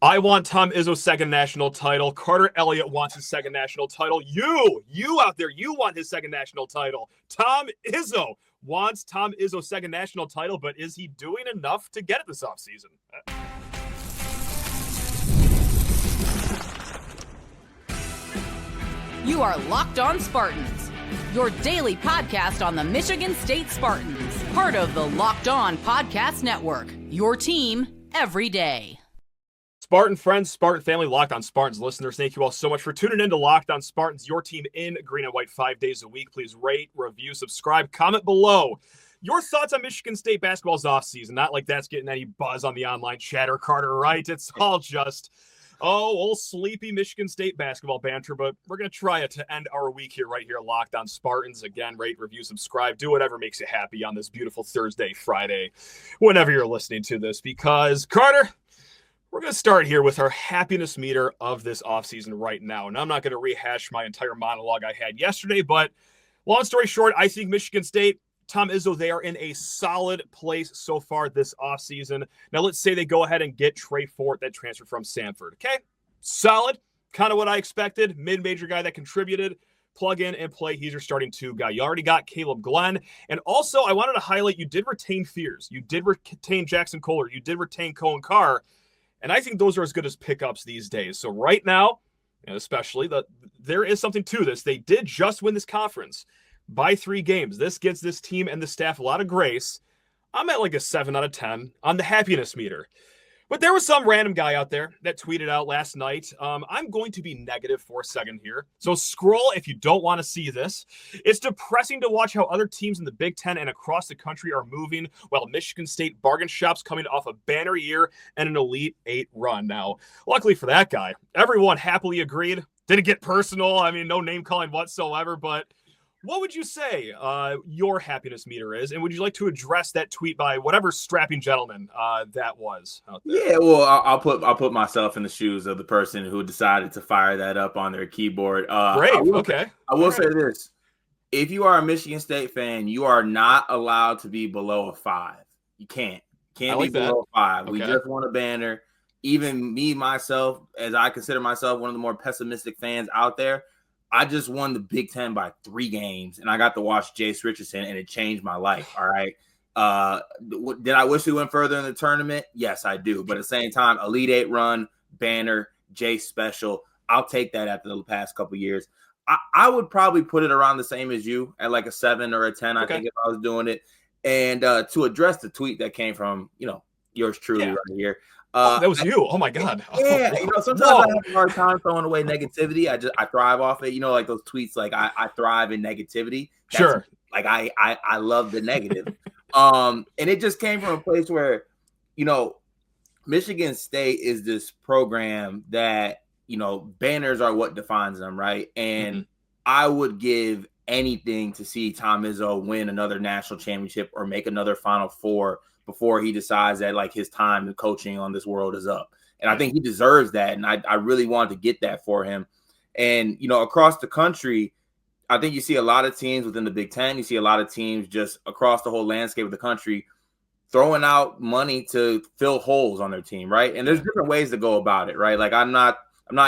I want Tom Izzo's second national title. Carter Elliott wants his second national title. You out there, you want his second national title. Tom Izzo wants Tom Izzo's second national title, but is he doing enough to get it this offseason? You are Locked On Spartans, your daily podcast on the Michigan State Spartans, part of the Locked On Podcast Network, your team every day. Spartan friends, Spartan family, Locked On Spartans listeners, thank you all so much for tuning in to Locked On Spartans, your team in green and white 5 days a week. Please rate, review, subscribe, comment below your thoughts on Michigan State basketball's offseason. Not like that's getting any buzz on the online chatter, Carter, right? It's all just, old sleepy Michigan State basketball banter, but we're going to try it to end our week here, right here, Locked On Spartans. Again, rate, review, subscribe, do whatever makes you happy on this beautiful Thursday, Friday, whenever you're listening to this, because, Carter, we're going to start here with our happiness meter of this offseason right now. And I'm not going to rehash my entire monologue I had yesterday, but long story short, I think Michigan State, Tom Izzo, they are in a solid place so far this offseason. Now, let's say they go ahead and get Trey Fort, that transferred from Samford. Okay, solid, kind of what I expected. Mid-major guy that contributed. Plug in and play. He's your starting two guy. You already got Caleb Glenn. And also, I wanted to highlight, you did retain Fears. You did retain Jackson Kohler. You did retain Cohen Carr. And I think those are as good as pickups these days. So right now, and especially, there is something to this. They did just win this conference by 3 games. This gives this team and the staff a lot of grace. I'm at like a 7 out of 10 on the happiness meter. But there was some random guy out there that tweeted out last night. I'm going to be negative for a second here. So scroll if you don't want to see this. It's depressing to watch how other teams in the Big Ten and across the country are moving while Michigan State bargain shops coming off a banner year and an Elite 8 run. Now, luckily for that guy, everyone happily agreed. Didn't get personal. I mean, no name calling whatsoever, but what would you say your happiness meter is? And would you like to address that tweet by whatever strapping gentleman that was out there? Yeah, well, I'll put myself in the shoes of the person who decided to fire that up on their keyboard. Great. I will say this. If you are a Michigan State fan, you are not allowed to be below a 5. You can't be below a 5. Okay. We just won a banner. Even me, myself, as I consider myself one of the more pessimistic fans out there, I just won the Big Ten by 3 games, and I got to watch Jace Richardson, and it changed my life, all right? Did I wish we went further in the tournament? Yes, I do. But at the same time, Elite 8 run, banner, Jace special, I'll take that after the past couple of years. I would probably put it around the same as you, at like a 7 or a 10, I think, if I was doing it. And to address the tweet that came from, yours truly right here. That was you. Oh my God. Yeah, sometimes I have a hard time throwing away negativity. I thrive off it. Like those tweets, like I thrive in negativity. Sure. Like I love the negative. And it just came from a place where, Michigan State is this program that, banners are what defines them, right? And I would give anything to see Tom Izzo win another national championship or make another Final Four before he decides that like his time in coaching on this world is up. And I think he deserves that. And I really wanted to get that for him. And, across the country, I think you see a lot of teams within the Big Ten. You see a lot of teams just across the whole landscape of the country throwing out money to fill holes on their team. Right. And there's different ways to go about it. Right. Like I'm not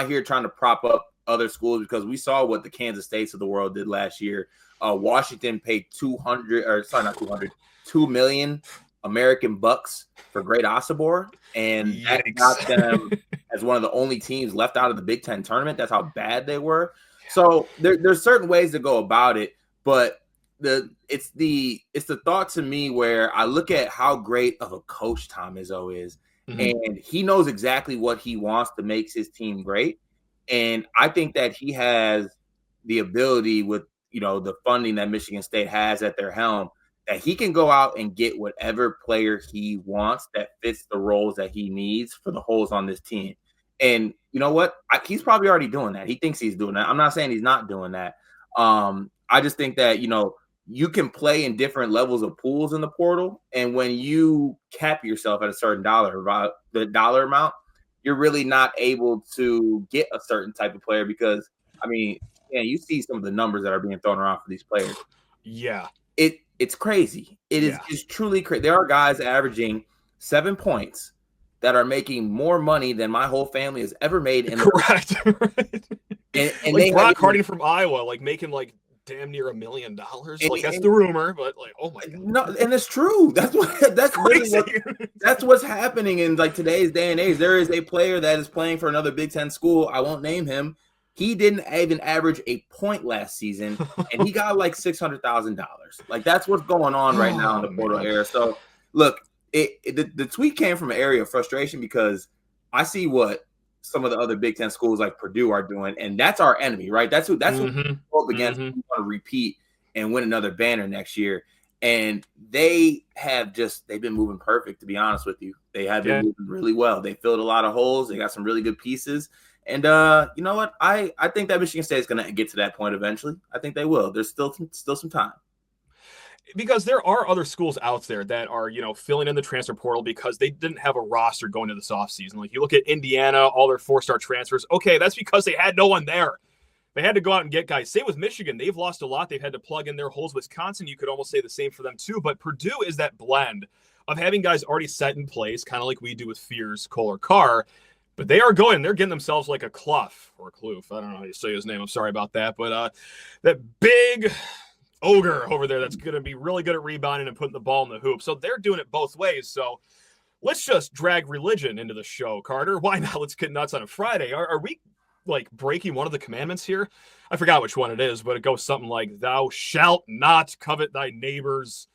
here trying to prop up other schools because we saw what the Kansas States of the world did last year. Washington paid $2 million American bucks for Great Osabor, and that got them as one of the only teams left out of the Big Ten tournament. That's how bad they were. So there's certain ways to go about it, but it's the thought to me where I look at how great of a coach Tom Izzo is, and he knows exactly what he wants to make his team great. And I think that he has the ability with the funding that Michigan State has at their helm, that he can go out and get whatever player he wants that fits the roles that he needs for the holes on this team. And you know what? He's probably already doing that. He thinks he's doing that. I'm not saying he's not doing that. I just think that, you can play in different levels of pools in the portal. And when you cap yourself at a certain dollar amount, you're really not able to get a certain type of player because, you see some of the numbers that are being thrown around for these players. Yeah. It's crazy. It's truly crazy. There are guys averaging 7 points that are making more money than my whole family has ever made. Correct. Right. And like they Brock Harding from Iowa, like making like damn near $1 million. Like that's the rumor, but like, oh my god, no, and it's true. That's crazy. That's what's happening in like today's day and age. There is a player that is playing for another Big Ten school. I won't name him. He didn't even average a point last season, and he got like $600,000. Like that's what's going on right now in the portal era. So look, the tweet came from an area of frustration because I see what some of the other Big Ten schools like Purdue are doing, and that's our enemy, right? That's who we hope against. We want to repeat and win another banner next year. And they've been moving perfect, to be honest with you. They have been moving really well. They filled a lot of holes. They got some really good pieces. And you know what? I think that Michigan State is going to get to that point eventually. I think they will. There's still some time. Because there are other schools out there that are, filling in the transfer portal because they didn't have a roster going into this offseason. Like you look at Indiana, all their 4-star transfers. Okay, that's because they had no one there. They had to go out and get guys. Same with Michigan. They've lost a lot. They've had to plug in their holes. Wisconsin, you could almost say the same for them too. But Purdue is that blend of having guys already set in place, kind of like we do with Fears, Cole, or Carr. But they are going. They're getting themselves like a Clough or a Kloof. I don't know how you say his name. I'm sorry about that. But that big ogre over there that's going to be really good at rebounding and putting the ball in the hoop. So they're doing it both ways. So let's just drag religion into the show, Carter. Why not? Let's get nuts on a Friday. Are we like breaking one of the commandments here? I forgot which one it is, but it goes something like, thou shalt not covet thy neighbor's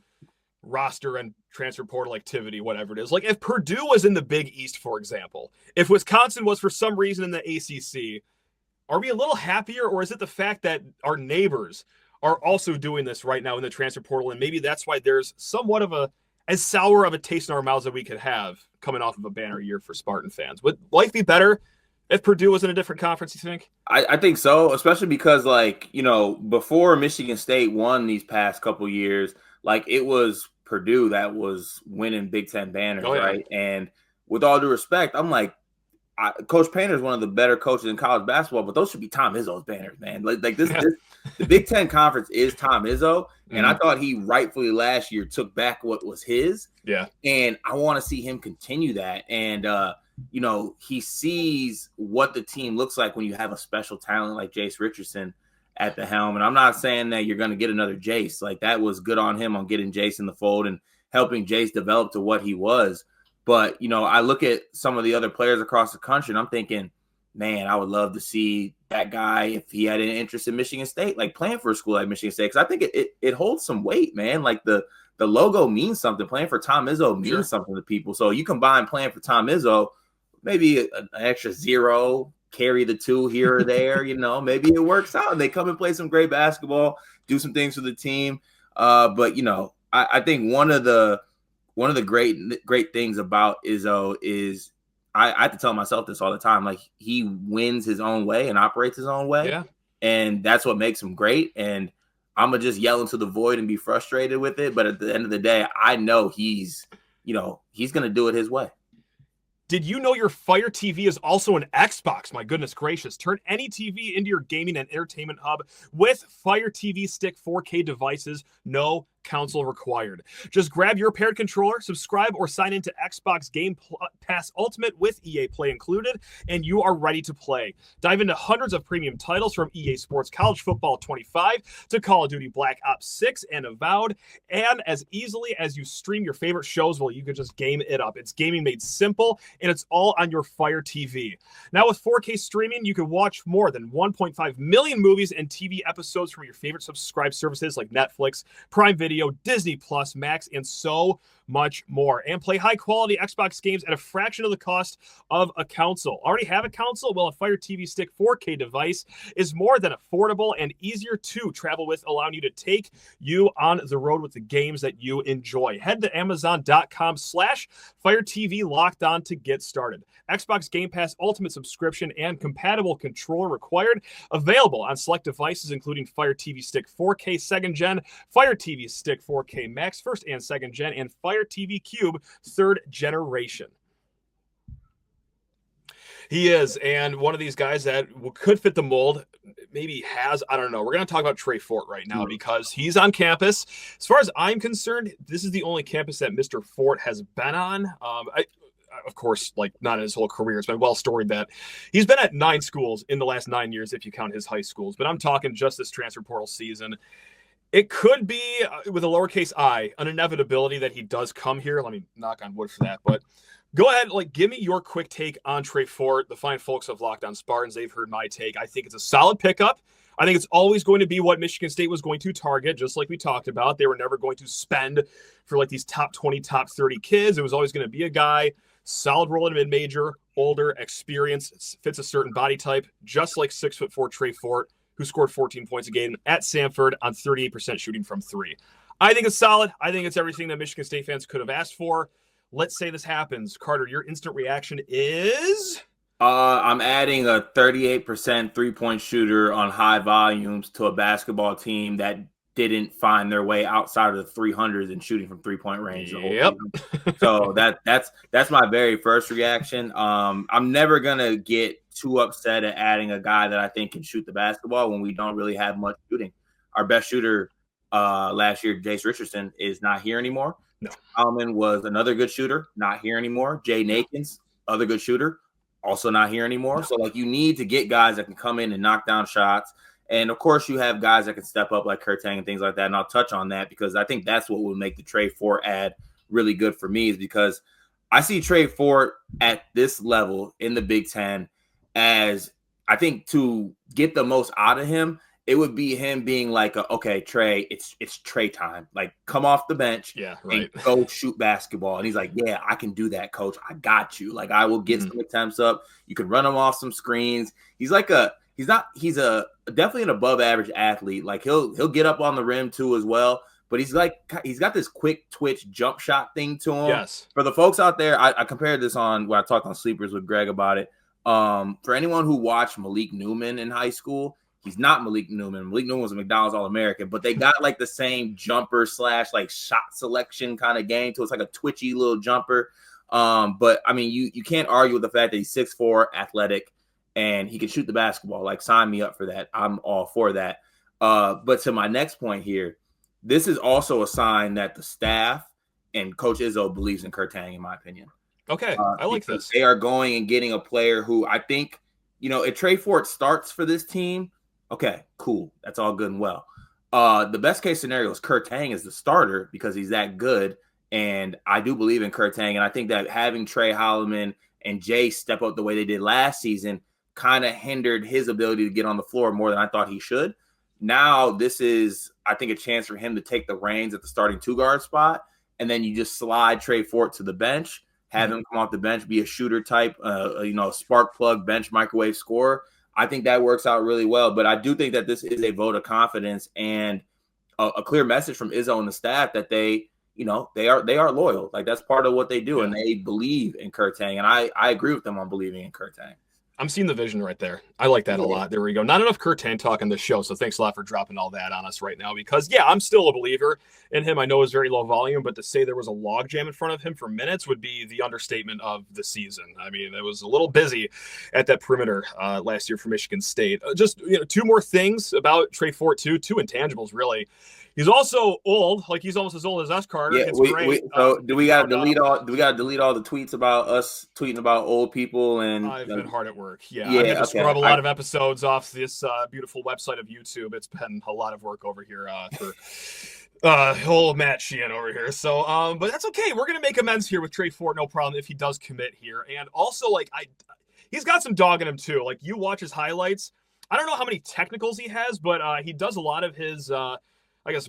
roster and transfer portal activity, whatever it is. Like if Purdue was in the Big East, for example, if Wisconsin was for some reason in the ACC, are we a little happier, or is it the fact that our neighbors are also doing this right now in the transfer portal, and maybe that's why there's somewhat of as sour of a taste in our mouths that we could have coming off of a banner year for Spartan fans? Would life be better if Purdue was in a different conference, you think? I think so, especially because, before Michigan State won these past couple years, it was Purdue that was winning Big Ten banners, right? And with all due respect, I'm like, Coach Painter is one of the better coaches in college basketball, but those should be Tom Izzo's banners, man. The Big Ten Conference is Tom Izzo, and I thought he rightfully last year took back what was his. Yeah. And I want to see him continue that. And, he sees what the team looks like when you have a special talent like Jace Richardson at the helm. And I'm not saying that you're going to get another Jase. Like, that was good on him on getting Jase in the fold and helping Jase develop to what he was. But, I look at some of the other players across the country and I'm thinking, man, I would love to see that guy, if he had an interest in Michigan State, like playing for a school like Michigan State. Because I think it holds some weight, man. Like the logo means something. Playing for Tom Izzo means something to people. So you combine playing for Tom Izzo, maybe an extra 0, carry the 2 here or there, maybe it works out and they come and play some great basketball, do some things for the team. But I think one of the great things about Izzo is I have to tell myself this all the time. Like, he wins his own way and operates his own way. Yeah. And that's what makes him great. And I'm going to just yell into the void and be frustrated with it. But at the end of the day, I know he's going to do it his way. Did you know your Fire TV is also an Xbox? My goodness gracious. Turn any TV into your gaming and entertainment hub with Fire TV Stick 4K devices. No console required. Just grab your paired controller, subscribe or sign into Xbox Game Pass Ultimate with EA Play included, and you are ready to play. Dive into hundreds of premium titles from EA Sports College Football 25 to Call of Duty Black Ops 6 and Avowed, and as easily as you stream your favorite shows, well, you can just game it up. It's gaming made simple, and it's all on your Fire TV. Now with 4K streaming, you can watch more than 1.5 million movies and TV episodes from your favorite subscribed services like Netflix, Prime Video, Disney Plus, Max, and so much more. And play high-quality Xbox games at a fraction of the cost of a console. Already have a console? Well, a Fire TV Stick 4K device is more than affordable and easier to travel with, allowing you to take you on the road with the games that you enjoy. Head to Amazon.com/Fire TV Locked On to get started. Xbox Game Pass Ultimate subscription and compatible controller required. Available on select devices, including Fire TV Stick 4K 2nd Gen, Fire TV Stick 4K Max 1st and 2nd Gen, and Fire TV Cube 3rd generation. He is, and one of these guys that could fit the mold, maybe has, I don't know. We're going to talk about Trey Fort right now because he's on campus. As far as I'm concerned, this is the only campus that Mr. Fort has been on. of course, like not in his whole career. It's been well storied that he's been at 9 schools in the last 9 years, if you count his high schools. But I'm talking just this transfer portal season. It could be, with a lowercase I, an inevitability that he does come here. Let me knock on wood for that. But go ahead, give me your quick take on Trey Fort. The fine folks of Locked On Spartans, they've heard my take. I think it's a solid pickup. I think it's always going to be what Michigan State was going to target, just like we talked about. They were never going to spend for these top 20, top 30 kids. It was always going to be a guy, solid role in mid-major, older, experienced, fits a certain body type, just like 6'4" Trey Fort, who scored 14 points a game at Samford on 38% shooting from 3. I think it's solid. I think it's everything that Michigan State fans could have asked for. Let's say this happens. Carter, your instant reaction is? I'm adding a 38% three-point shooter on high volumes to a basketball team that didn't find their way outside of the 300s and shooting from three-point range. Yep. So that's my very first reaction. I'm never gonna get too upset at adding a guy that I think can shoot the basketball when we don't really have much shooting. Our best shooter last year, Jace Richardson, is not here anymore. No. Alman was another good shooter, not here anymore. Jay Nakins, other good shooter, also not here anymore. So you need to get guys that can come in and knock down shots. And of course you have guys that can step up like Tang and things like that. And I'll touch on that because I think that's what would make the Trey Fort ad really good for me, is because I see Trey Fort at this level in the Big Ten as, I think, to get the most out of him, it would be him being okay, Trey, it's Trey time. Come off the bench, and go shoot basketball. And he's like, yeah, I can do that, coach. I got you. I will get some attempts up. You can run him off some screens. He's a definitely an above average athlete. He'll get up on the rim too as well. But he's got this quick twitch jump shot thing to him. Yes. For the folks out there, I compared this on when I talked on Sleepers with Greg about it. For anyone who watched Malik Newman in high school, he's not Malik Newman. Malik Newman was a McDonald's All-American, but they got the same jumper / shot selection kind of game. So it's a twitchy little jumper. But I mean, you can't argue with the fact that he's 6'4", athletic, and he can shoot the basketball. Sign me up for that. I'm all for that. But to my next point here, this is also a sign that the staff and Coach Izzo believes in Tang, in my opinion. Okay, I like this. They are going and getting a player who I think, if Trey Fort starts for this team, okay, cool. That's all good and well. The best case scenario is Tang is the starter because he's that good. And I do believe in Tang. And I think that having Trey Holloman and Jase step up the way they did last season kind of hindered his ability to get on the floor more than I thought he should. Now this is, I think, a chance for him to take the reins at the starting 2-guard spot. And then you just slide Trey Fort to the bench, have him come off the bench, be a shooter type, spark plug, bench, microwave scorer. I think that works out really well. But I do think that this is a vote of confidence and a clear message from Izzo and the staff that they are loyal. That's part of what they do, and they believe in Tang. And I agree with them on believing in Tang. I'm seeing the vision right there. I like that a lot. There we go. Not enough Tang talk on the show, so thanks a lot for dropping all that on us right now because, I'm still a believer in him. I know it's very low volume, but to say there was a logjam in front of him for minutes would be the understatement of the season. I mean, it was a little busy at that perimeter last year for Michigan State. Just 2 more things about Trey Fort, too. 2 intangibles, really. He's also old, he's almost as old as us, Carter. Yeah, do we gotta delete all the tweets about us tweeting about old people? And I've been hard at work. I had to scrub a lot of episodes off this beautiful website of YouTube. It's been a lot of work over here for whole Matt Sheehan over here. So, but that's okay. We're gonna make amends here with Trey Fort, no problem, if he does commit here. And also, he's got some dog in him too. You watch his highlights. I don't know how many technicals he has, but he does a lot of his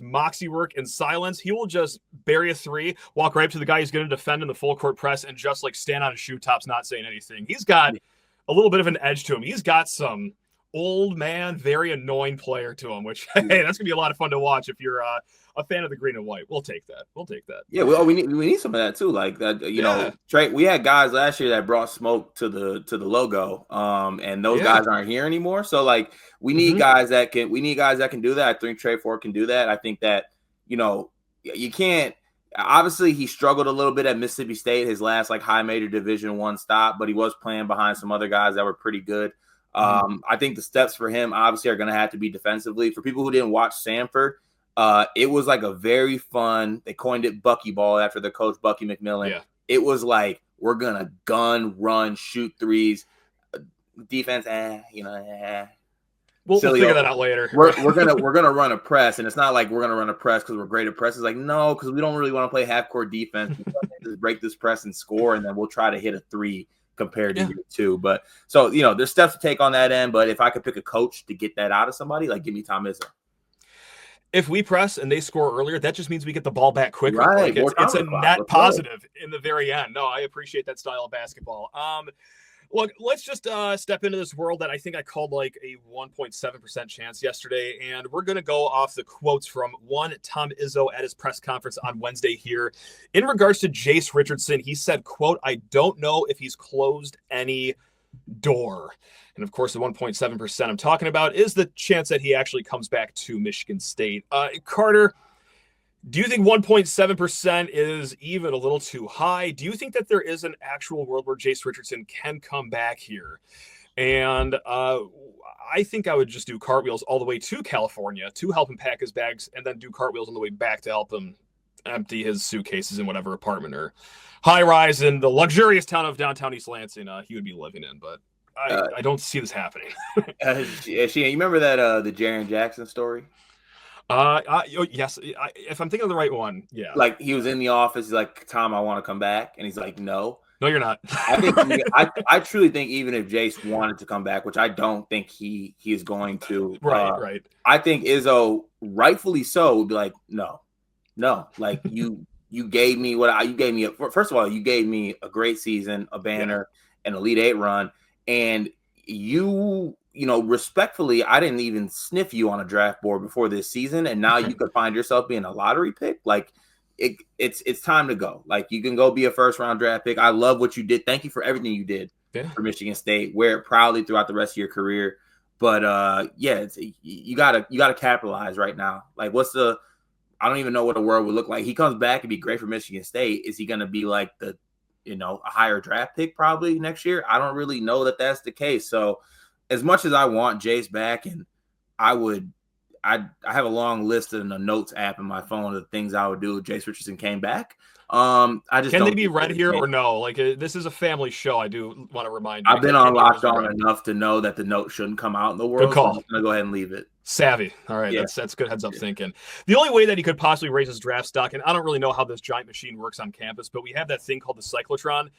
moxie work in silence. He will just bury a 3, walk right up to the guy he's going to defend in the full court press, and just stand on his shoe tops, not saying anything. He's got a little bit of an edge to him. He's got some old man, very annoying player to him, which, hey, that's going to be a lot of fun to watch if you're a fan of the green and white. We'll take that. Yeah, we need some of that too. Trey, we had guys last year that brought smoke to the logo. And those guys aren't here anymore. So we need guys that can do that. I think Trey Fort can do that. I think that, you can't. Obviously, he struggled a little bit at Mississippi State, his last high major Division I stop, but he was playing behind some other guys that were pretty good. I think the steps for him obviously are going to have to be defensively. For people who didn't watch Samford, it was a very fun, they coined it Bucky ball after the coach Bucky McMillan. It was like, we're going to gun, run, shoot threes. Defense, We'll figure that out later. We're gonna run a press, and it's not like we're gonna run a press because we're great at press. It's like, no, because we don't really want to play half court defense. Just break this press and score, and then we'll try to hit a three compared to year two. But so there's steps to take on that end. But if I could pick a coach to get that out of somebody, like give me Tom Izzo. If we press and they score earlier, that just means we get the ball back quicker. Right, like it's a net positive in the very end. No, I appreciate that style of basketball. Look, let's just step into this world that I think I called like a 1.7% chance yesterday, and we're going to go off the quotes from Tom Izzo at his press conference on Wednesday here. In regards to Jace Richardson, he said, quote, "I don't know if he's closed any door." And of course, the 1.7% I'm talking about is the chance that he actually comes back to Michigan State. Carter, do you think 1.7% is even a little too high? Do you think that there is an actual world where Jace Richardson can come back here? And I think I would just do cartwheels all the way to California to help him pack his bags, and then do cartwheels on the way back to help him empty his suitcases in whatever apartment or high rise in the luxurious town of downtown East Lansing he would be living in. But I don't see this happening. You remember that the Jaren Jackson story? Yes. If I'm thinking of the right one, yeah. Like he was in the office, he's like, "Tom, I want to come back," and he's like, "No, you're not." I truly think even if Jace wanted to come back, which I don't think he is going to, right. I think Izzo, rightfully so, would be like, no, like you gave me first of all, you gave me a great season, a banner, an Elite Eight run, and you respectfully, I didn't even sniff you on a draft board before this season, and now you could find yourself being a lottery pick. Like it's time to go. Like you can go be a first round draft pick. I love what you did. Thank you for everything you did for Michigan State. Wear it proudly throughout the rest of your career. But you gotta capitalize right now. Like I don't even know what the world would look like. He comes back and be great for Michigan State. Is he gonna be like a higher draft pick probably next year? I don't really know that that's the case. So as much as I want Jace back, and I have a long list in the notes app in my phone of the things I would do if Jace Richardson came back. I just can they be read here or no? Like this is a family show. I do want to remind you. I've been on Locked On enough to know that the note shouldn't come out in the world. Good call. So I'm gonna go ahead and leave it. Savvy. All right, that's good heads up thinking. The only way that he could possibly raise his draft stock, and I don't really know how this giant machine works on campus, but we have that thing called the cyclotron.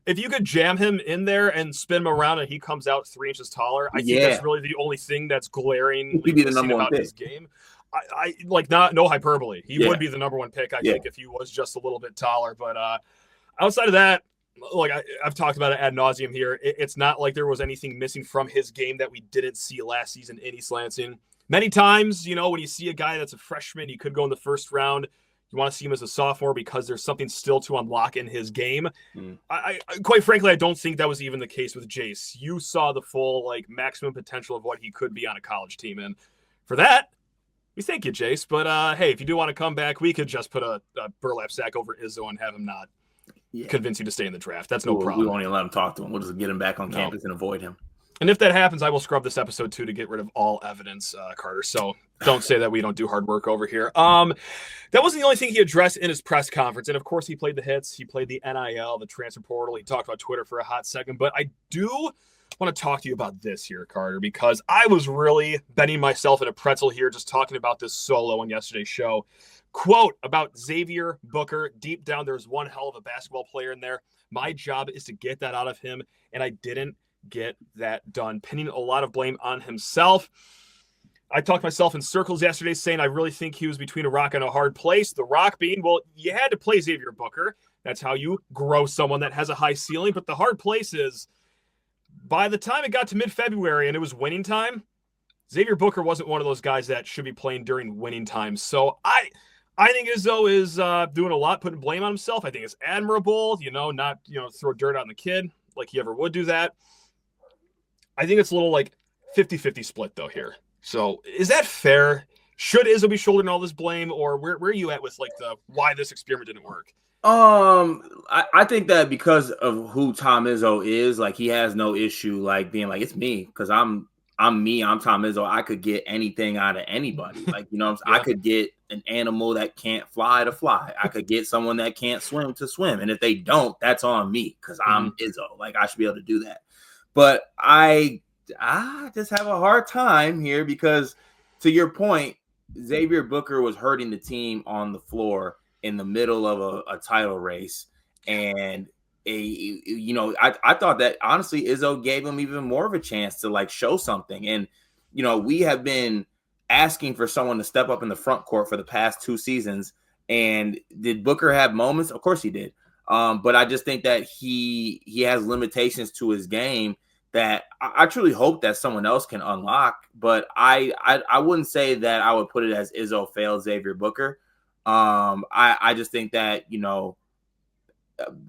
If you could jam him in there and spin him around and he comes out 3 inches taller, I think that's really the only thing that's glaring about his game. I like no hyperbole. He would be the number one pick, I think, if he was just a little bit taller. But outside of that, like I've talked about it ad nauseum here, it's not like there was anything missing from his game that we didn't see last season in East Lansing. Many times, when you see a guy that's a freshman, he could go in the first round. You want to see him as a sophomore because there's something still to unlock in his game. I quite frankly, I don't think that was even the case with Jace. You saw the full maximum potential of what he could be on a college team. And for that, we thank you, Jace. But hey, if you do want to come back, we could just put a burlap sack over Izzo and have him not convince you to stay in the draft. That's no problem. We won't even let him talk to him. We'll just get him back on campus and avoid him. And if that happens, I will scrub this episode too to get rid of all evidence, Carter. So don't say that we don't do hard work over here. That wasn't the only thing he addressed in his press conference. And of course, he played the hits. He played the NIL, the transfer portal. He talked about Twitter for a hot second. But I do want to talk to you about this here, Carter, because I was really bending myself in a pretzel here just talking about this solo on yesterday's show. Quote about Xavier Booker. Deep down, there's one hell of a basketball player in there. My job is to get that out of him. And I didn't get that done, pinning a lot of blame on himself. I talked myself in circles yesterday saying I really think he was between a rock and a hard place. The rock being, well, you had to play Xavier Booker. That's how you grow someone that has a high ceiling. But the hard place is by the time it got to mid-February and it was winning time, Xavier Booker wasn't one of those guys that should be playing during winning time. So I think Izzo is doing a lot, putting blame on himself. I think it's admirable, not throw dirt on the kid like he ever would do that. I think it's a little 50-50 split though here. So is that fair? Should Izzo be shouldering all this blame, or where are you at with the why this experiment didn't work? I think that because of who Tom Izzo is, he has no issue being it's me because I'm I'm Tom Izzo. I could get anything out of anybody. Like, you know, I could get an animal that can't fly to fly. I could get someone that can't swim to swim. And if they don't, that's on me because I'm Izzo. Like, I should be able to do that. But I just have a hard time here because, to your point, Xavier Booker was hurting the team on the floor in the middle of a title race. And I thought that honestly Izzo gave him even more of a chance to like show something. And you know, we have been asking for someone to step up in the front court for the past 2 seasons. And did Booker have moments? Of course he did. But I just think that he has limitations to his game that I truly hope that someone else can unlock. But I wouldn't say that I would put it as Izzo failed Xavier Booker. I just think that, you know,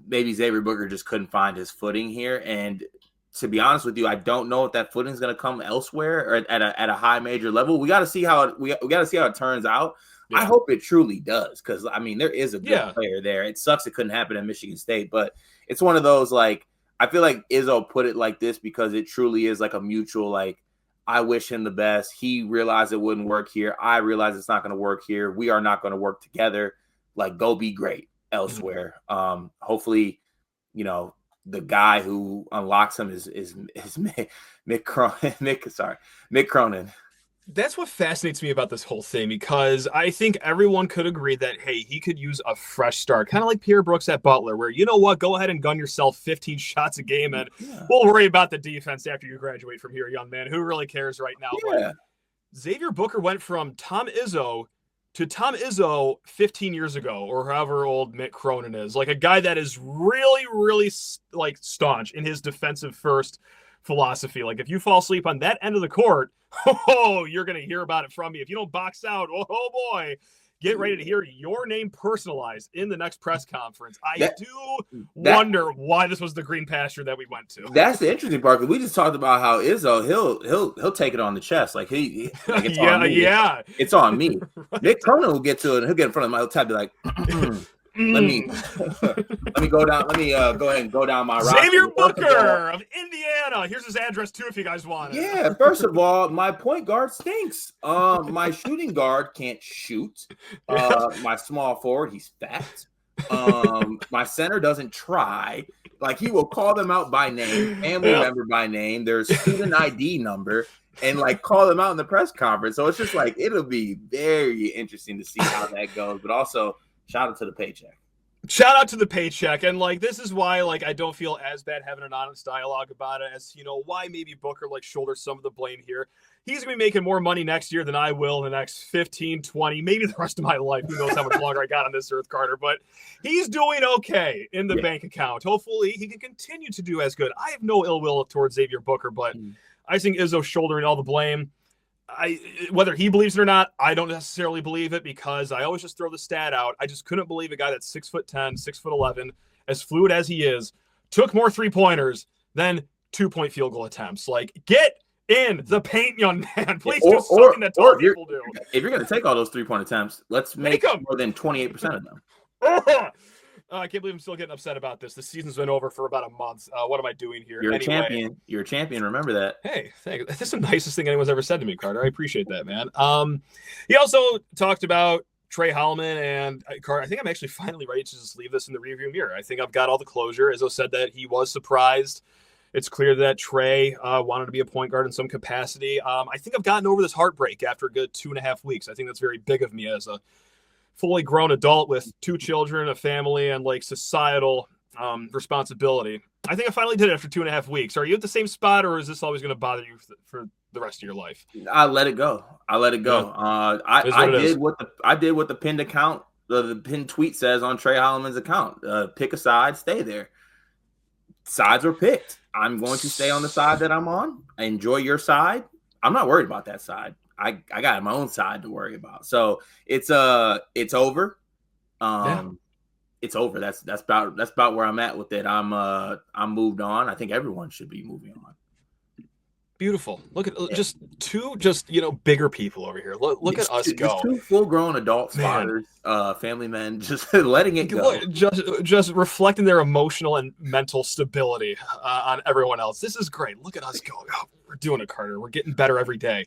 maybe Xavier Booker just couldn't find his footing here. And to be honest with you, I don't know if that footing is going to come elsewhere or at a high major level. We got to see how it turns out. Yeah. I hope it truly does. Cause I mean, there is a good player there. It sucks it couldn't happen at Michigan State, but it's one of those, like, I feel like Izzo put it like this because it truly is like a mutual, like, I wish him the best. He realized it wouldn't work here. I realize it's not going to work here. We are not going to work together. Like, go be great elsewhere. Hopefully, you know, the guy who unlocks him is Mick Cronin. That's what fascinates me about this whole thing, because I think everyone could agree that, hey, he could use a fresh start, kind of like Pierre Brooks at Butler, where, you know what, go ahead and gun yourself 15 shots a game, and we'll worry about the defense after you graduate from here, young man. Who really cares right now? Yeah. But Xavier Booker went from Tom Izzo to Tom Izzo 15 years ago, or however old Mick Cronin is, like a guy that is really, really like staunch in his defensive first philosophy. Like, if you fall asleep on that end of the court, you're going to hear about it from me. If you don't box out, oh boy, get ready to hear your name personalized in the next press conference. I wonder why this was the green pasture that we went to. That's the interesting part, because we just talked about how Izzo, he'll take it on the chest. Like, it's on me. It's on me. Right. Mick Cronin will get to it, and he'll get in front of him. He'll tap, be like, let me go down. Let me go ahead and go down my roster. Xavier Booker of Indiana. Here's his address too, if you guys want it. Yeah. First of all, my point guard stinks. My shooting guard can't shoot. My small forward, he's fat. My center doesn't try. Like, he will call them out by name, family member by name, their student ID number, and like call them out in the press conference. So it's just like, it'll be very interesting to see how that goes. But also, shout out to the paycheck. Shout out to the paycheck. And like, this is why, like, I don't feel as bad having an honest dialogue about it as, you know, why maybe Booker like shoulders some of the blame here. He's going to be making more money next year than I will in the next 15, 20, maybe the rest of my life. Who knows how much longer I got on this earth, Carter, but he's doing okay in the bank account. Hopefully he can continue to do as good. I have no ill will towards Xavier Booker, but I think Izzo's shouldering all the blame. Whether he believes it or not, I don't necessarily believe it, because I always just throw the stat out. I just couldn't believe a guy that's 6'10", 6'11", as fluid as he is, took more 3-pointers than 2-point field goal attempts. Like, get in the paint, young man. Please do something that tall people do. If you're going to take all those 3-point attempts, let's make more than 28% of them. I can't believe I'm still getting upset about this. The season's been over for about a month. What am I doing here? You're a champion. You're a champion. Remember that. Hey, thanks. That's the nicest thing anyone's ever said to me, Carter. I appreciate that, man. He also talked about Trey Hallman, and Carter, I think I'm actually finally ready to just leave this in the rearview mirror. I think I've got all the closure. Izzo said that he was surprised. It's clear that Trey wanted to be a point guard in some capacity. I think I've gotten over this heartbreak after a good 2.5 weeks. I think that's very big of me as a fully grown adult with 2 children, a family, and like societal responsibility. I think I finally did it after 2.5 weeks. Are you at the same spot, or is this always going to bother you for the rest of your life? I let it go. Yeah. I did what the pinned account, the pinned tweet says on Trey Holloman's account. Pick a side, stay there. Sides were picked. I'm going to stay on the side that I'm on. Enjoy your side. I'm not worried about that side. I got my own side to worry about. So it's over. It's over. That's about where I'm at with it. I'm moved on. I think everyone should be moving on. Beautiful. Look at just two, bigger people over here. Look at us go. 2 full-grown adult fathers, family men, just letting it go. Just reflecting their emotional and mental stability on everyone else. This is great. Look at us go. Oh, we're doing it, Carter. We're getting better every day.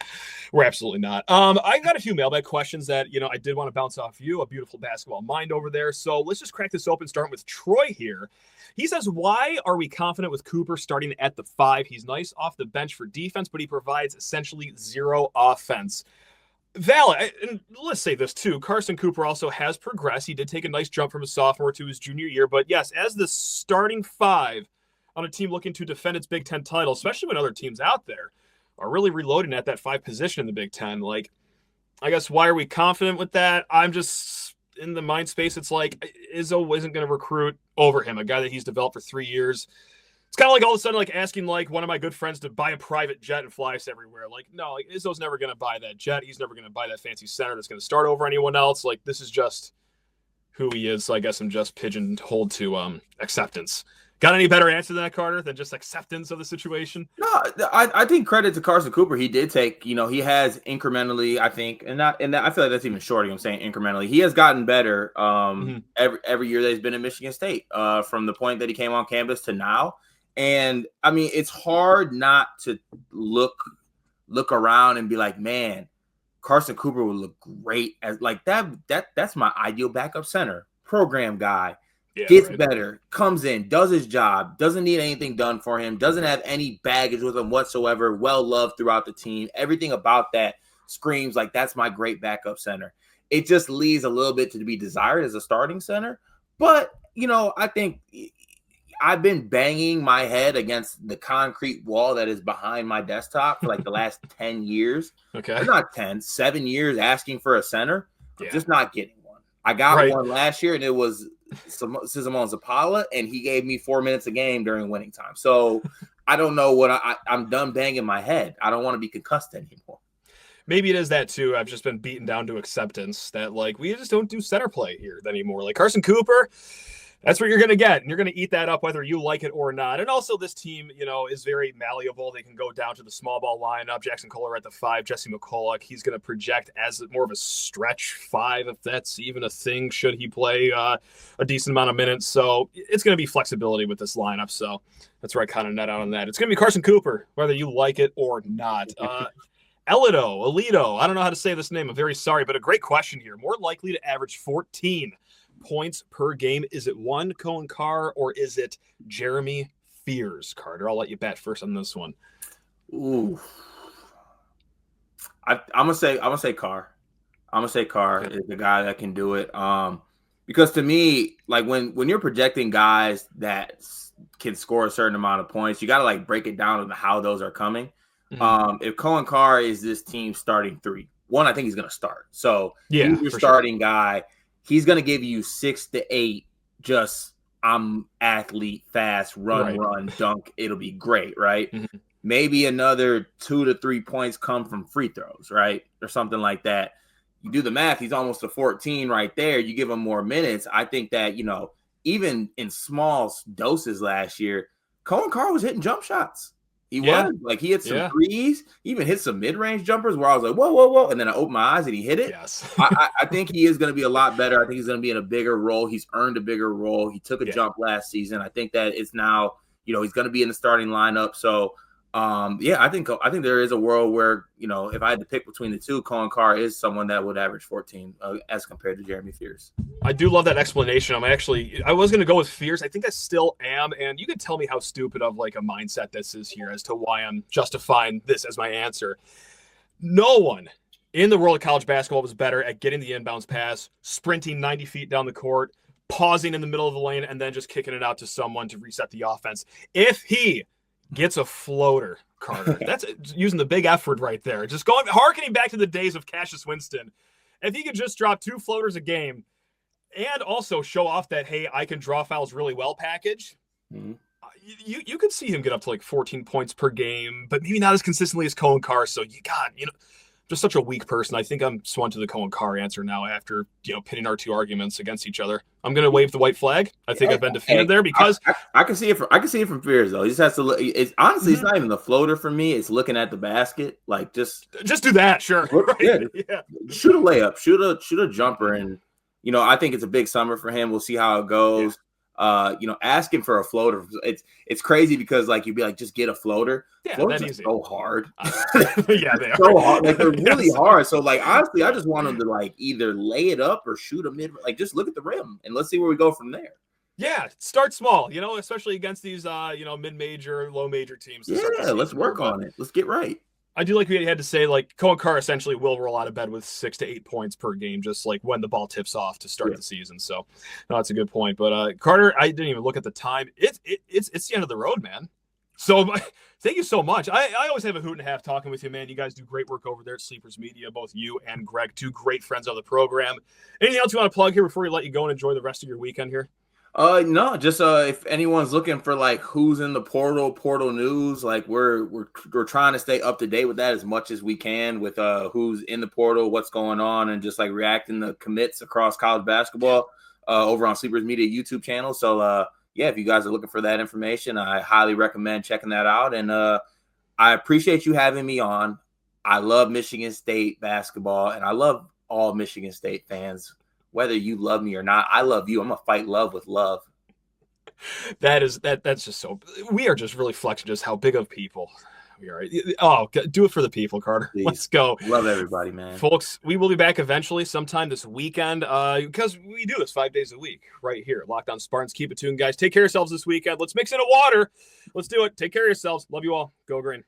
We're absolutely not. I got a few mailbag questions that, I did want to bounce off you, a beautiful basketball mind over there. So let's just crack this open, starting with Troy here. He says, why are we confident with Cooper starting at the 5? He's nice off the bench for defense, but he provides essentially zero offense. Valid. And let's say this too. Carson Cooper also has progressed. He did take a nice jump from his sophomore to his junior year. But yes, as the starting 5 on a team looking to defend its Big Ten title, especially when other teams out there are really reloading at that 5 position in the Big Ten. Like, I guess, why are we confident with that? I'm just in the mind space. It's like Izzo isn't going to recruit over him, a guy that he's developed for 3 years. It's kind of like all of a sudden, like asking like one of my good friends to buy a private jet and fly us everywhere. Like, no, like Izzo's never going to buy that jet. He's never going to buy that fancy center that's going to start over anyone else. Like, this is just who he is. So I guess I'm just pigeonholed to acceptance. Got any better answer than that, Carter, than just acceptance of the situation? No, I think credit to Carson Cooper. He did take, he has incrementally, I think, and I feel like that's even shorter. I'm saying incrementally. He has gotten better every year that he's been in Michigan State, from the point that he came on campus to now. And I mean, it's hard not to look around and be like, man, Carson Cooper would look great as like that. That's my ideal backup center, program guy, gets better, comes in, does his job, doesn't need anything done for him, doesn't have any baggage with him whatsoever, well loved throughout the team. Everything about that screams like that's my great backup center. It just leaves a little bit to be desired as a starting center. But, I think I've been banging my head against the concrete wall that is behind my desktop for like the last 10 years. Okay. Not 10, 7 years asking for a center. I'm just not getting one. I got one last year, and it was Simone Zapala, and he gave me 4 minutes a game during winning time. So I don't know what I'm done banging my head. I don't want to be concussed anymore. Maybe it is that too. I've just been beaten down to acceptance that like we just don't do center play here anymore. Like Carson Cooper, that's what you're going to get, and you're going to eat that up whether you like it or not. And also this team, is very malleable. They can go down to the small ball lineup. Jackson Kohler at the 5, Jesse McCulloch. He's going to project as more of a stretch 5, if that's even a thing, should he play a decent amount of minutes. So it's going to be flexibility with this lineup. So that's where I kind of net out on that. It's going to be Carson Cooper, whether you like it or not. Alito, I don't know how to say this name. I'm very sorry, but a great question here. More likely to average 14 points per game. Is it one Cohen Carr or is it Jeremy Fears? Carter, I'll let you bat first on this one. Ooh, I'm gonna say Carr. I'm gonna say Carr is the guy that can do it. Because to me, like when you're projecting guys that can score a certain amount of points, you got to like break it down into how those are coming. If Cohen Carr is this team's starting 3, one, I think he's gonna start. So he's your starting guy. He's going to give you 6 to 8, just I'm athlete, fast, run, dunk. It'll be great, right? Mm-hmm. Maybe another 2 to 3 points come from free throws, right? Or something like that. You do the math, he's almost a 14 right there. You give him more minutes. I think that, even in small doses last year, Cohen Carr was hitting jump shots. He was like, he hit some threes, he even hit some mid-range jumpers where I was like, whoa. And then I opened my eyes and he hit it. Yes. I think he is going to be a lot better. I think he's going to be in a bigger role. He's earned a bigger role. He took a jump last season. I think that it's now, he's going to be in the starting lineup. So, I think there is a world where, if I had to pick between the two, Cohen Carr is someone that would average 14 as compared to Jeremy Fears. I do love that explanation. I was going to go with Fears. I think I still am. And you can tell me how stupid of like a mindset this is here as to why I'm justifying this as my answer. No one in the world of college basketball was better at getting the inbounds pass, sprinting 90 feet down the court, pausing in the middle of the lane, and then just kicking it out to someone to reset the offense. If he gets a floater, Carter, that's using the big F word right there. Just harkening back to the days of Cassius Winston. If he could just drop 2 floaters a game and also show off that, hey, I can draw fouls really well package, you could see him get up to like 14 points per game, but maybe not as consistently as Cohen Carr. So just such a weak person. I think I'm swung to the Cohen Carr answer now after, pitting our 2 arguments against each other. I'm going to wave the white flag. I think I've been defeated there because I can see it from Fears though. He just has to look. It's honestly, it's not even the floater for me. It's looking at the basket. Like just do that. Sure. Right? Yeah. Shoot a layup, shoot a jumper. And, I think it's a big summer for him. We'll see how it goes. asking for a floater, it's crazy because like you'd be like, just get a floater. Yeah, floaters that are easy. so hard. Yeah, they are so hard. Like they're really Yes. hard. So like honestly, I just want them to like either lay it up or shoot a mid. Like just look at the rim and let's see where we go from there. Yeah, start small, especially against these, mid-major, low-major teams. Yeah, let's work on it. Let's get right. I do like what you had to say, like, Cohen Carr essentially will roll out of bed with 6 to 8 points per game, just like when the ball tips off to start the season. So, no, that's a good point. But, Carter, I didn't even look at the time. It's the end of the road, man. So, thank you so much. I always have a hoot and a half talking with you, man. You guys do great work over there at Sleepers Media, both you and Greg, two great friends of the program. Anything else you want to plug here before we let you go and enjoy the rest of your weekend here? No, just if anyone's looking for like who's in the portal news, like we're trying to stay up to date with that as much as we can with who's in the portal, what's going on, and just like reacting to commits across college basketball over on Sleepers Media YouTube channel. So if you guys are looking for that information, I highly recommend checking that out. And I appreciate you having me on. I love Michigan State basketball, and I love all Michigan State fans. Whether you love me or not, I love you. I'm gonna fight love with love. That's just so. We are just really flexing just how big of people we are. Oh, do it for the people, Carter. Please. Let's go. Love everybody, man. Folks, we will be back eventually sometime this weekend because we do this 5 days a week right here. Locked On Spartans. Keep it tuned, guys. Take care of yourselves this weekend. Let's mix in a water. Let's do it. Take care of yourselves. Love you all. Go Green.